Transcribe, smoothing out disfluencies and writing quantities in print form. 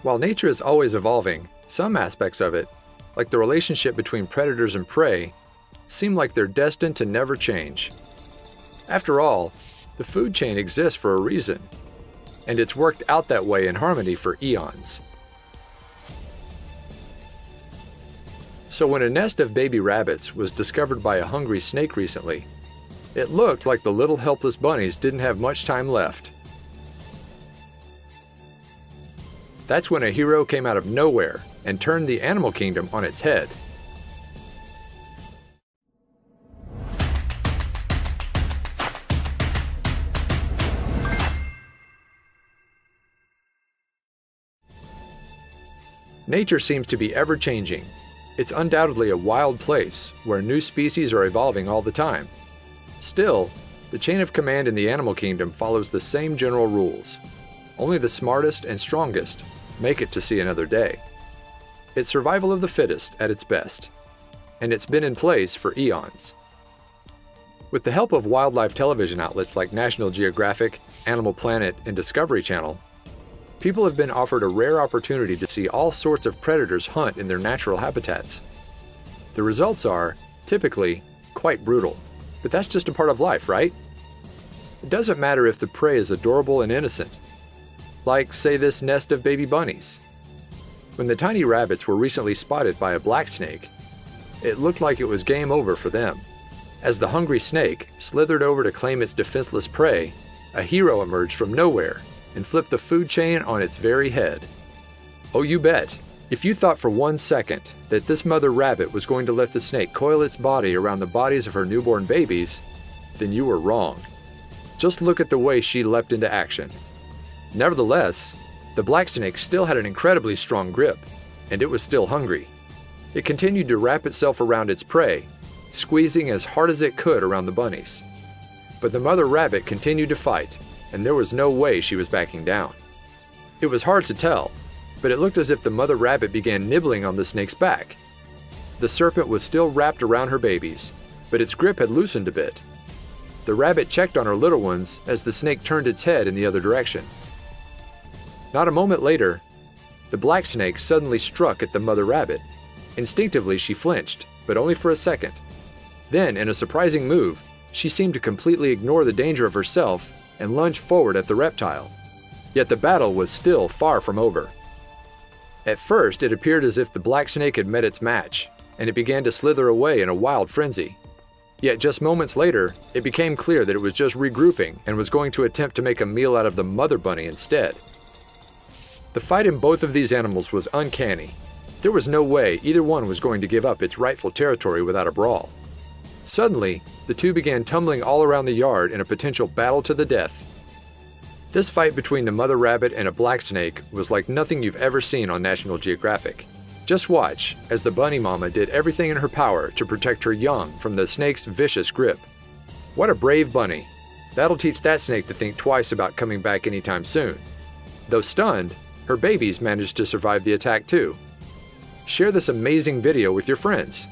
While nature is always evolving, some aspects of it, like the relationship between predators and prey, seem like they're destined to never change. After all, the food chain exists for a reason, and it's worked out that way in harmony for eons. So when a nest of baby rabbits was discovered by a hungry snake recently, it looked like the little helpless bunnies didn't have much time left. That's when a hero came out of nowhere and turned the animal kingdom on its head. Nature seems to be ever-changing. It's undoubtedly a wild place where new species are evolving all the time. Still, the chain of command in the animal kingdom follows the same general rules. Only the smartest and strongest make it to see another day. It's survival of the fittest at its best, and it's been in place for eons. With the help of wildlife television outlets like National Geographic, Animal Planet, and Discovery Channel, people have been offered a rare opportunity to see all sorts of predators hunt in their natural habitats. The results are, typically, quite brutal, but that's just a part of life, right? It doesn't matter if the prey is adorable and innocent, like, say, this nest of baby bunnies. When the tiny rabbits were recently spotted by a black snake, it looked like it was game over for them. As the hungry snake slithered over to claim its defenseless prey, a hero emerged from nowhere and flipped the food chain on its very head. Oh, you bet. If you thought for 1 second that this mother rabbit was going to let the snake coil its body around the bodies of her newborn babies, then you were wrong. Just look at the way she leapt into action. Nevertheless, the black snake still had an incredibly strong grip, and it was still hungry. It continued to wrap itself around its prey, squeezing as hard as it could around the bunnies. But the mother rabbit continued to fight, and there was no way she was backing down. It was hard to tell, but it looked as if the mother rabbit began nibbling on the snake's back. The serpent was still wrapped around her babies, but its grip had loosened a bit. The rabbit checked on her little ones as the snake turned its head in the other direction. Not a moment later, the black snake suddenly struck at the mother rabbit. Instinctively, she flinched, but only for a second. Then, in a surprising move, she seemed to completely ignore the danger of herself and lunged forward at the reptile. Yet the battle was still far from over. At first, it appeared as if the black snake had met its match, and it began to slither away in a wild frenzy. Yet just moments later, it became clear that it was just regrouping and was going to attempt to make a meal out of the mother bunny instead. The fight in both of these animals was uncanny. There was no way either one was going to give up its rightful territory without a brawl. Suddenly, the two began tumbling all around the yard in a potential battle to the death. This fight between the mother rabbit and a black snake was like nothing you've ever seen on National Geographic. Just watch as the bunny mama did everything in her power to protect her young from the snake's vicious grip. What a brave bunny. That'll teach that snake to think twice about coming back anytime soon. Though stunned, her babies managed to survive the attack too. Share this amazing video with your friends.